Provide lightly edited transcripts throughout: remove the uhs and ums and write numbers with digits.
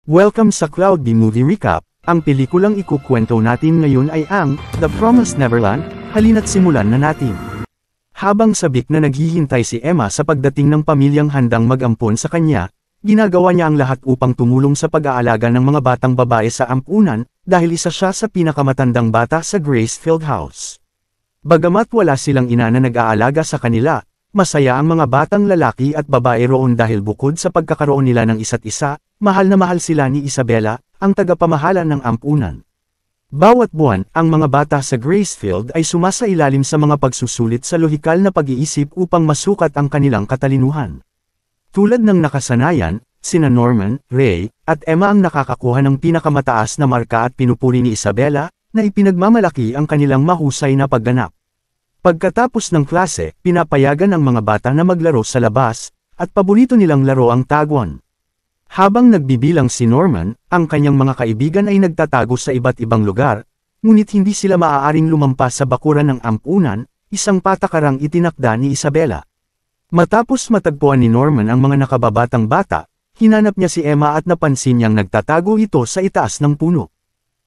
Welcome sa Cloud B Movie Recap. Ang pelikulang ikukwento natin ngayon ay ang The Promised Neverland. Halina't simulan na natin. Habang sabik na naghihintay si Emma sa pagdating ng pamilyang handang mag-ampon sa kanya, ginagawa niya ang lahat upang tumulong sa pag-aalaga ng mga batang babae sa ampunan, dahil isa siya sa pinakamatandang bata sa Gracefield House. Bagamat wala silang ina na nag-aalaga sa kanila, masaya ang mga batang lalaki at babae roon dahil bukod sa pagkakaroon nila ng isa't isa, mahal na mahal sila ni Isabella, ang tagapamahala ng ampunan. Bawat buwan, ang mga bata sa Gracefield ay sumasailalim sa mga pagsusulit sa lohikal na pag-iisip upang masukat ang kanilang katalinuhan. Tulad ng nakasanayan, sina Norman, Ray, at Emma ang nakakakuha ng pinakamataas na marka at pinupuri ni Isabella, na ipinagmamalaki ang kanilang mahusay na pagganap. Pagkatapos ng klase, pinapayagan ang mga bata na maglaro sa labas, at paborito nilang laro ang tagwan. Habang nagbibilang si Norman, ang kanyang mga kaibigan ay nagtatago sa iba't ibang lugar, ngunit hindi sila maaaring lumampas sa bakuran ng ampunan, isang patakarang itinakda ni Isabella. Matapos matagpuan ni Norman ang mga nakababatang bata, hinanap niya si Emma at napansin niyang nagtatago ito sa itaas ng puno.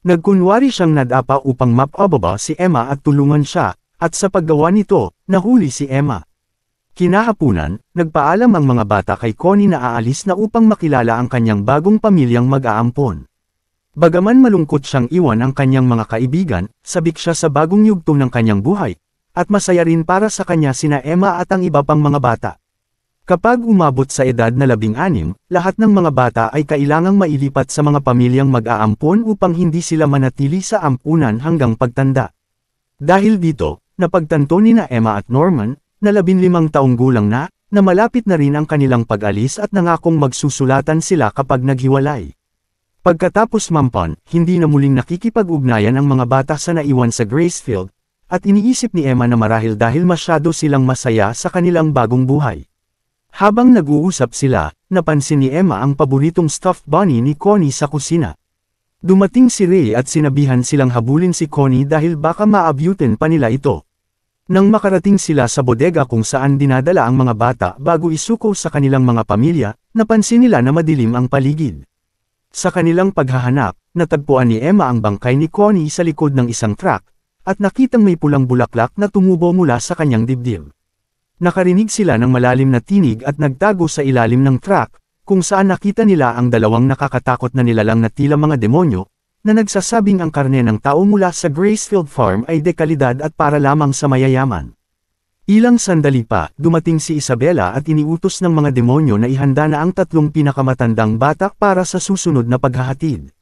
Nagkunwari siyang nadapa upang mapababa si Emma at tulungan siya, at sa paggawa nito, nahuli si Emma. Kinahapunan, nagpaalam ang mga bata kay Connie na aalis na upang makilala ang kanyang bagong pamilyang mag-aampon. Bagaman malungkot siyang iwan ang kanyang mga kaibigan, sabik siya sa bagong yugto ng kanyang buhay, at masaya rin para sa kanya sina Emma at ang iba pang mga bata. Kapag umabot sa edad na 16, lahat ng mga bata ay kailangang mailipat sa mga pamilyang mag-aampon upang hindi sila manatili sa ampunan hanggang pagtanda. Dahil dito, napagtanto ni na Emma at Norman, na 15 taong gulang na malapit na rin ang kanilang pag-alis at nangakong magsusulatan sila kapag naghiwalay. Pagkatapos mampon, hindi na muling nakikipag-ugnayan ang mga bata sa naiwan sa Gracefield, at iniisip ni Emma na marahil dahil masyado silang masaya sa kanilang bagong buhay. Habang nag-uusap sila, napansin ni Emma ang paboritong stuffed bunny ni Connie sa kusina. Dumating si Ray at sinabihan silang habulin si Connie dahil baka maabutin pa nila ito. Nang makarating sila sa bodega kung saan dinadala ang mga bata bago isuko sa kanilang mga pamilya, napansin nila na madilim ang paligid. Sa kanilang paghahanap, natagpuan ni Emma ang bangkay ni Connie sa likod ng isang truck, at nakitang may pulang bulaklak na tumubo mula sa kanyang dibdib. Nakarinig sila ng malalim na tinig at nagtago sa ilalim ng truck, kung saan nakita nila ang dalawang nakakatakot na nilalang na tila mga demonyo, na nagsasabing ang karne ng tao mula sa Gracefield Farm ay dekalidad at para lamang sa mayayaman. Ilang sandali pa, dumating si Isabella at iniutos ng mga demonyo na ihanda na ang 3 pinakamatandang bata para sa susunod na paghahatid.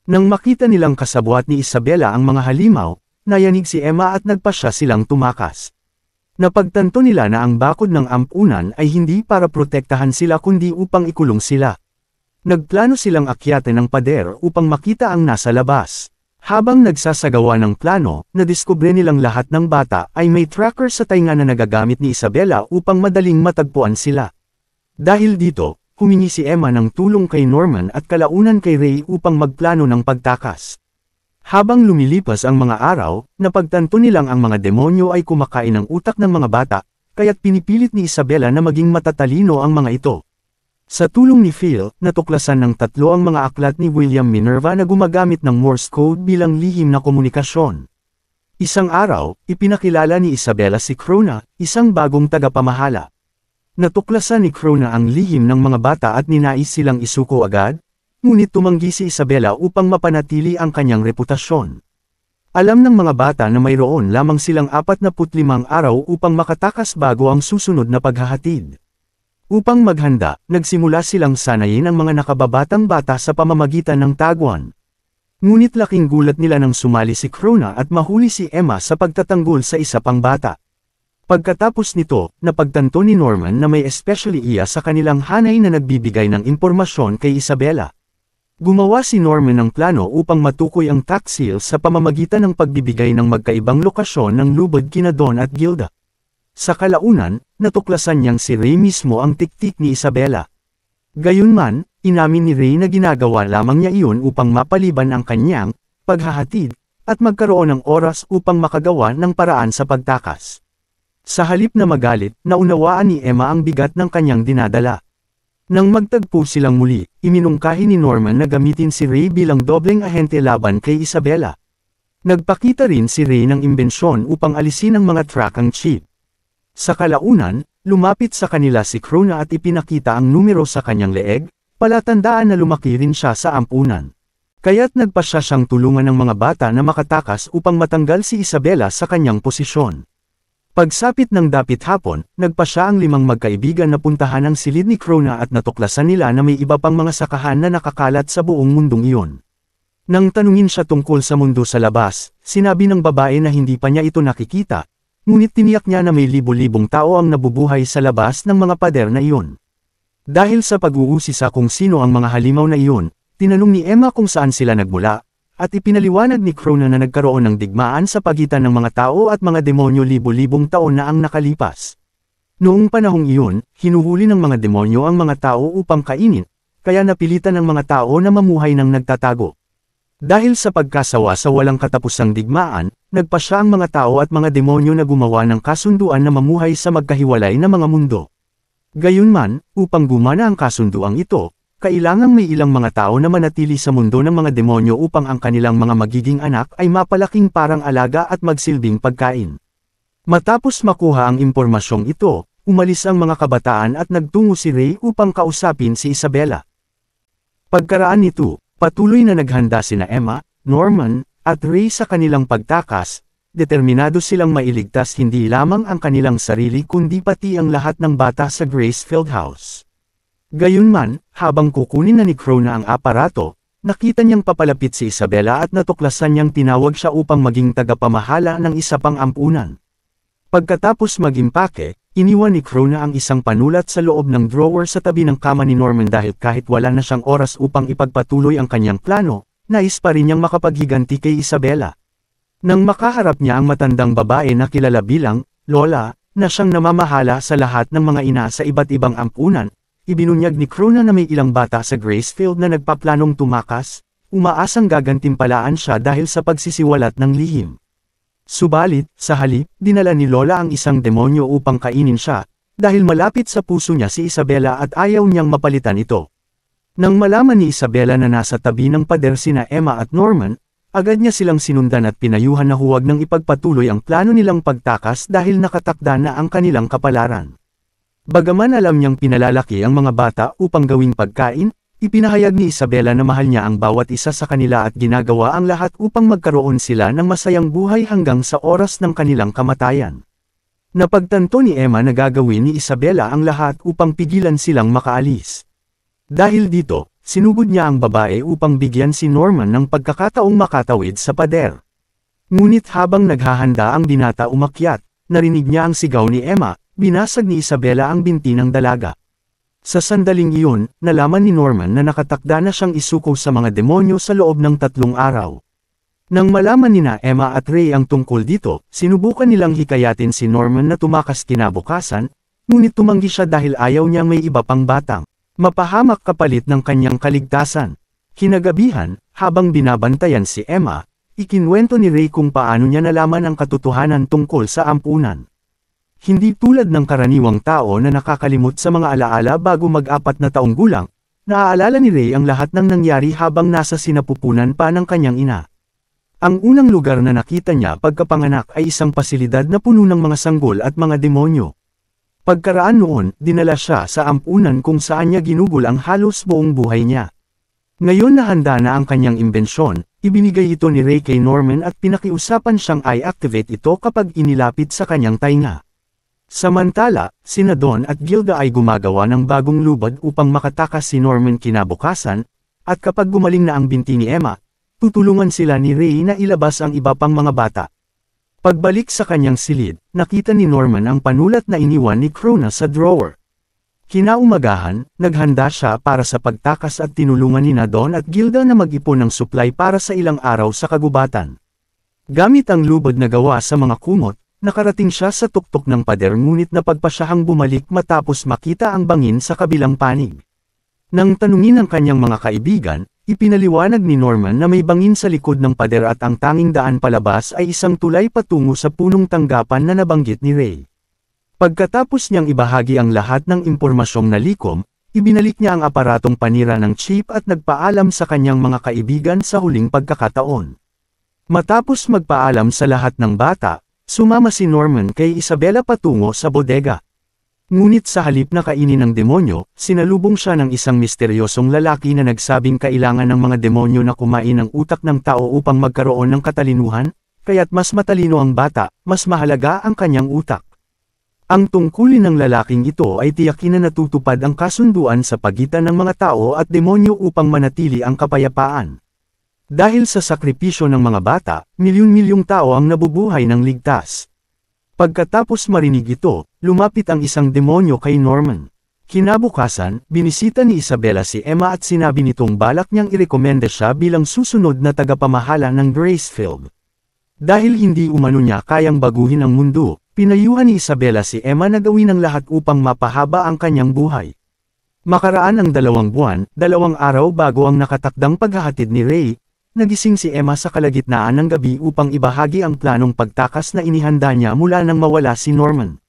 Nang makita nilang kasabwat ni Isabella ang mga halimaw, nayanig si Emma at nagpasya silang tumakas. Napagtanto nila na ang bakod ng ampunan ay hindi para protektahan sila kundi upang ikulong sila. Nagplano silang akyatin ng pader upang makita ang nasa labas. Habang nagsasagawa ng plano, nadiskubre nilang lahat ng bata ay may tracker sa tainga na nagagamit ni Isabella upang madaling matagpuan sila. Dahil dito, humingi si Emma ng tulong kay Norman at kalaunan kay Ray upang magplano ng pagtakas. Habang lumilipas ang mga araw, napagtanto nilang ang mga demonyo ay kumakain ng utak ng mga bata, kaya't pinipilit ni Isabella na maging matatalino ang mga ito. Sa tulong ni Phil, natuklasan ng 3 ang mga aklat ni William Minerva na gumagamit ng Morse code bilang lihim na komunikasyon. Isang araw, ipinakilala ni Isabella si Crona, isang bagong tagapamahala. Natuklasan ni Crona ang lihim ng mga bata at ninais silang isuko agad, ngunit tumanggi si Isabella upang mapanatili ang kanyang reputasyon. Alam ng mga bata na mayroon lamang silang 45 araw upang makatakas bago ang susunod na paghahatid. Upang maghanda, nagsimula silang sanayin ang mga nakababatang bata sa pamamagitan ng tagwan. Ngunit laking gulat nila nang sumali si Crona at mahuli si Emma sa pagtatanggol sa isa pang bata. Pagkatapos nito, napagtanto ni Norman na may especially iya sa kanilang hanay na nagbibigay ng impormasyon kay Isabella. Gumawa si Norman ng plano upang matukoy ang tax seal sa pamamagitan ng pagbibigay ng magkaibang lokasyon ng lubod kina Don at Gilda. Sa kalaunan, natuklasan niyang si Ray mismo ang tiktik ni Isabella. Gayunman, inamin ni Ray na ginagawa lamang niya iyon upang mapaliban ang kanyang paghahatid, at magkaroon ng oras upang makagawa ng paraan sa pagtakas. Sa halip na magalit, naunawaan ni Emma ang bigat ng kanyang dinadala. Nang magtagpo silang muli, iminungkahi ni Norman na gamitin si Ray bilang dobleng ahente laban kay Isabela. Nagpakita rin si Ray ng imbensyon upang alisin ang mga track ang chip. Sa kalaunan, lumapit sa kanila si Krona at ipinakita ang numero sa kanyang leeg, palatandaan na lumaki rin siya sa ampunan. Kaya't nagpasya siyang tulungan ng mga bata na makatakas upang matanggal si Isabela sa kanyang posisyon. Pagsapit ng dapit hapon, nagpasya ang 5 magkaibigan na puntahan ang silid ni Krona at natuklasan nila na may iba pang mga sakahan na nakakalat sa buong mundong iyon. Nang tanungin siya tungkol sa mundo sa labas, sinabi ng babae na hindi pa niya ito nakikita, ngunit tiniyak niya na may libo-libong tao ang nabubuhay sa labas ng mga pader na iyon. Dahil sa pag-uusisa kung sino ang mga halimaw na iyon, tinanong ni Emma kung saan sila nagmula, at ipinaliwanag ni Krona na nagkaroon ng digmaan sa pagitan ng mga tao at mga demonyo libo-libong taon na ang nakalipas. Noong panahong iyon, hinuhuli ng mga demonyo ang mga tao upang kainin, kaya napilitan ng mga tao na mamuhay ng nagtatago. Dahil sa pagkasawa sa walang katapusang digmaan, nagpasya ang mga tao at mga demonyo na gumawa ng kasunduan na mamuhay sa magkahiwalay na mga mundo. Gayunman, upang gumana ang kasunduang ito, kailangang may ilang mga tao na manatili sa mundo ng mga demonyo upang ang kanilang mga magiging anak ay mapalaking parang alaga at magsilbing pagkain. Matapos makuha ang impormasyong ito, umalis ang mga kabataan at nagtungo si Ray upang kausapin si Isabela. Pagkaraan nito, patuloy na naghanda sina Emma, Norman, at Ray sa kanilang pagtakas, determinado silang mailigtas hindi lamang ang kanilang sarili kundi pati ang lahat ng bata sa Gracefield House. Gayunman, habang kukunin na ni Krona ang aparato, nakita niyang papalapit si Isabela at natuklasan niyang tinawag siya upang maging tagapamahala ng isa pang ampunan. Pagkatapos mag-impake, iniwan ni Krona ang isang panulat sa loob ng drawer sa tabi ng kama ni Norman dahil kahit wala na siyang oras upang ipagpatuloy ang kanyang plano, nais pa rin niyang makapaghiganti kay Isabela. Nang makaharap niya ang matandang babae na kilala bilang Lola, na siyang namamahala sa lahat ng mga ina sa iba't ibang ampunan, ibinunyag ni Krona na may ilang bata sa Gracefield na nagpaplanong tumakas, umaasang gagantimpalaan siya dahil sa pagsisiwalat ng lihim. Subalit, sa halip, dinala ni Lola ang isang demonyo upang kainin siya, dahil malapit sa puso niya si Isabela at ayaw niyang mapalitan ito. Nang malaman ni Isabela na nasa tabi ng pader sina Emma at Norman, agad niya silang sinundan at pinayuhan na huwag nang ipagpatuloy ang plano nilang pagtakas dahil nakatakda na ang kanilang kapalaran. Bagaman alam niyang pinalalaki ang mga bata upang gawing pagkain, ipinahayag ni Isabela na mahal niya ang bawat isa sa kanila at ginagawa ang lahat upang magkaroon sila ng masayang buhay hanggang sa oras ng kanilang kamatayan. Napagtanto ni Emma na gagawin ni Isabela ang lahat upang pigilan silang makaalis. Dahil dito, sinugod niya ang babae upang bigyan si Norman ng pagkakataong makatawid sa pader. Ngunit habang naghahanda ang binata umakyat, narinig niya ang sigaw ni Emma. Binasag ni Isabela ang binti ng dalaga. Sa sandaling iyon, nalaman ni Norman na nakatakda na siyang isuko sa mga demonyo sa loob ng 3 araw. Nang malaman nina Emma at Ray ang tungkol dito, sinubukan nilang hikayatin si Norman na tumakas kinabukasan, ngunit tumanggi siya dahil ayaw niyang may iba pang batang mapahamak kapalit ng kanyang kaligtasan. Kinagabihan, habang binabantayan si Emma, ikinwento ni Ray kung paano niya nalaman ang katotohanan tungkol sa ampunan. Hindi tulad ng karaniwang tao na nakakalimot sa mga alaala bago mag-4 na taong gulang, naaalala ni Ray ang lahat ng nangyari habang nasa sinapupunan pa ng kanyang ina. Ang unang lugar na nakita niya pagkapanganak ay isang pasilidad na puno ng mga sanggol at mga demonyo. Pagkaraan noon, dinala siya sa ampunan kung saan niya ginugol ang halos buong buhay niya. Ngayon na handa na ang kanyang imbensyon, ibinigay ito ni Ray kay Norman at pinakiusapan siyang i-activate ito kapag inilapit sa kanyang tainga. Samantala, sina Don at Gilda ay gumagawa ng bagong lubad upang makatakas si Norman kinabukasan, at kapag gumaling na ang binti ni Emma, tutulungan sila ni Ray na ilabas ang iba pang mga bata. Pagbalik sa kanyang silid, nakita ni Norman ang panulat na iniwan ni Krona sa drawer. Kinaumagahan, naghanda siya para sa pagtakas at tinulungan ni Don at Gilda na mag-ipon ng supply para sa ilang araw sa kagubatan. Gamit ang lubad na gawa sa mga kumot, nakarating siya sa tuktok ng pader ngunit napagpasyahang bumalik matapos makita ang bangin sa kabilang panig. Nang tanungin ang kanyang mga kaibigan, ipinaliwanag ni Norman na may bangin sa likod ng pader at ang tanging daan palabas ay isang tulay patungo sa punong tanggapan na nabanggit ni Ray. Pagkatapos niyang ibahagi ang lahat ng impormasyong nalikom, ibinalik niya ang aparatong panira ng chip at nagpaalam sa kanyang mga kaibigan sa huling pagkakataon. Matapos magpaalam sa lahat ng bata, sumama si Norman kay Isabela patungo sa bodega. Ngunit sa halip na kainin ng demonyo, sinalubong siya ng isang misteryosong lalaki na nagsabing kailangan ng mga demonyo na kumain ng utak ng tao upang magkaroon ng katalinuhan, kaya't mas matalino ang bata, mas mahalaga ang kanyang utak. Ang tungkulin ng lalaking ito ay tiyakin na natutupad ang kasunduan sa pagitan ng mga tao at demonyo upang manatili ang kapayapaan. Dahil sa sakripisyo ng mga bata, milyon-milyong tao ang nabubuhay ng ligtas. Pagkatapos marinig ito, lumapit ang isang demonyo kay Norman. Kinabukasan, binisita ni Isabela si Emma at sinabi nitong balak niyang irekomenda siya bilang susunod na tagapamahala ng Gracefield. Dahil hindi umano niya kayang baguhin ang mundo, pinayuhan ni Isabela si Emma na gawin ang lahat upang mapahaba ang kanyang buhay. Makaraan ang 2 buwan, 2 araw bago ang nakatakdang paghahatid ni Ray, nagising si Emma sa kalagitnaan ng gabi upang ibahagi ang planong pagtakas na inihanda niya mula nang mawala si Norman.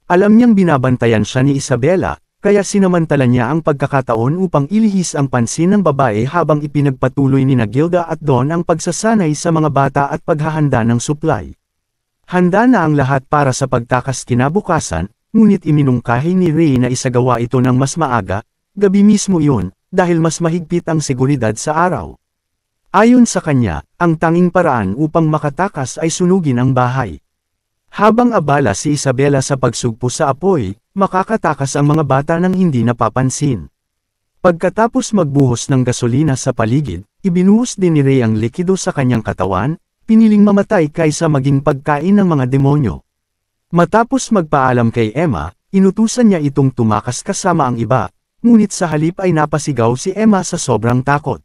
Alam niyang binabantayan siya ni Isabela, kaya sinamantala niya ang pagkakataon upang ilihis ang pansin ng babae habang ipinagpatuloy ni Gilda at Don ang pagsasanay sa mga bata at paghahanda ng supply. Handa na ang lahat para sa pagtakas kinabukasan, ngunit iminungkahi ni Ray na isagawa ito ng mas maaga, gabi mismo iyon, dahil mas mahigpit ang seguridad sa araw. Ayon sa kanya, ang tanging paraan upang makatakas ay sunugin ang bahay. Habang abala si Isabela sa pagsugpo sa apoy, makakatakas ang mga bata nang hindi napapansin. Pagkatapos magbuhos ng gasolina sa paligid, ibinuhos din ni Ray ang likido sa kanyang katawan, piniling mamatay kaysa maging pagkain ng mga demonyo. Matapos magpaalam kay Emma, inutusan niya itong tumakas kasama ang iba, ngunit sa halip ay napasigaw si Emma sa sobrang takot.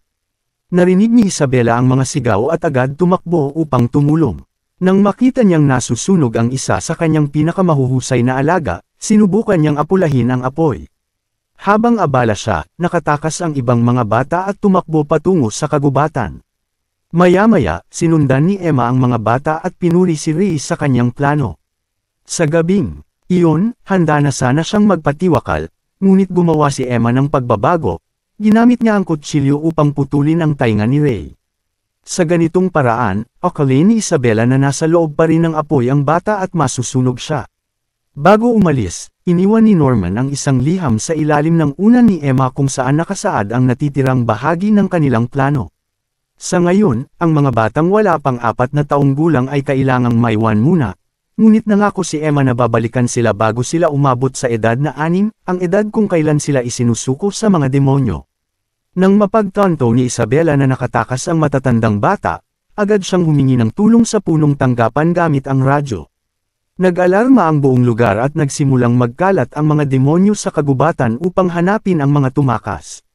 Narinig ni Isabela ang mga sigaw at agad tumakbo upang tumulong. Nang makita niyang nasusunog ang isa sa kanyang pinakamahuhusay na alaga, sinubukan niyang apulahin ang apoy. Habang abala siya, nakatakas ang ibang mga bata at tumakbo patungo sa kagubatan. Maya-maya, sinundan ni Emma ang mga bata at pinuri si Ray sa kanyang plano. Sa gabing iyon, handa na sana siyang magpatiwakal, ngunit gumawa si Emma ng pagbabago. Ginamit niya ang kutsilyo upang putulin ang tainga ni Ray. Sa ganitong paraan, akalain ni Isabela na nasa loob pa rin ng apoy ang bata at masusunog siya. Bago umalis, iniwan ni Norman ang isang liham sa ilalim ng unan ni Emma kung saan nakasaad ang natitirang bahagi ng kanilang plano. Sa ngayon, ang mga batang wala pang 4 na taong gulang ay kailangang maiwan muna, ngunit nangako si Emma na babalikan sila bago sila umabot sa edad na 6, ang edad kung kailan sila isinusuko sa mga demonyo. Nang mapagtanto ni Isabela na nakatakas ang matatandang bata, agad siyang humingi ng tulong sa punong tanggapan gamit ang radyo. Nag-alarma ang buong lugar at nagsimulang magkalat ang mga demonyo sa kagubatan upang hanapin ang mga tumakas.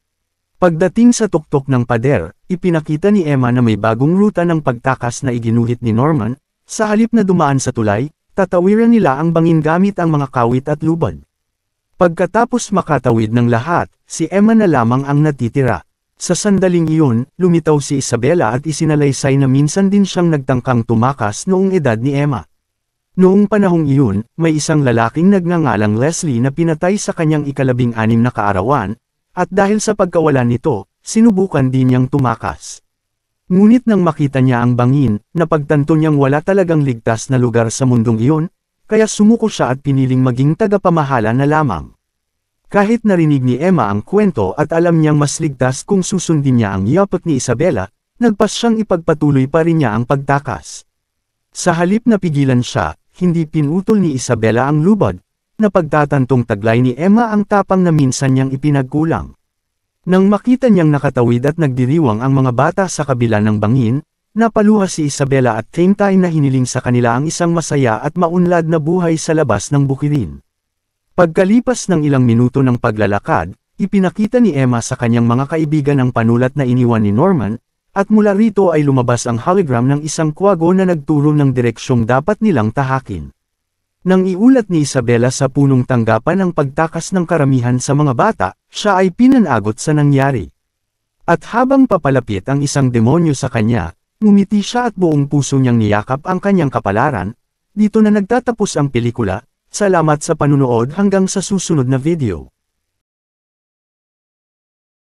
Pagdating sa tuktok ng pader, ipinakita ni Emma na may bagong ruta ng pagtakas na iginuhit ni Norman, sa halip na dumaan sa tulay, tatawiran nila ang bangin gamit ang mga kawit at lubad. Pagkatapos makatawid ng lahat, si Emma na lamang ang natitira. Sa sandaling iyon, lumitaw si Isabela at isinalaysay na minsan din siyang nagtangkang tumakas noong edad ni Emma. Noong panahong iyon, may isang lalaking nagngangalang Leslie na pinatay sa kanyang 16 na kaarawan, at dahil sa pagkawalan nito, sinubukan din niyang tumakas. Ngunit nang makita niya ang bangin, napagtanto niyang wala talagang ligtas na lugar sa mundong iyon, kaya sumuko siya at piniling maging tagapamahala na lamang. Kahit narinig ni Emma ang kwento at alam niyang mas ligtas kung susundin niya ang yapak ni Isabela, nagpas siyang ipagpatuloy pa rin niya ang pagtakas. Sa halip na pigilan siya, hindi pinutol ni Isabela ang lubad, na pagtatantong taglay ni Emma ang tapang na minsan niyang ipinagkulang. Nang makita niyang nakatawid at nagdiriwang ang mga bata sa kabila ng bangin, napaluha si Isabela at same time na hiniling sa kanila ang isang masaya at maunlad na buhay sa labas ng bukirin. Pagkalipas ng ilang minuto ng paglalakad, ipinakita ni Emma sa kanyang mga kaibigan ang panulat na iniwan ni Norman, at mula rito ay lumabas ang hologram ng isang kwago na nagturo ng direksyong dapat nilang tahakin. Nang iulat ni Isabela sa punong tanggapan ang pagtakas ng karamihan sa mga bata, siya ay pinanagot sa nangyari. At habang papalapit ang isang demonyo sa kanya, ngumiti siya at buong puso niyang niyakap ang kanyang kapalaran. Dito na nagtatapos ang pelikula. Salamat sa panunood hanggang sa susunod na video.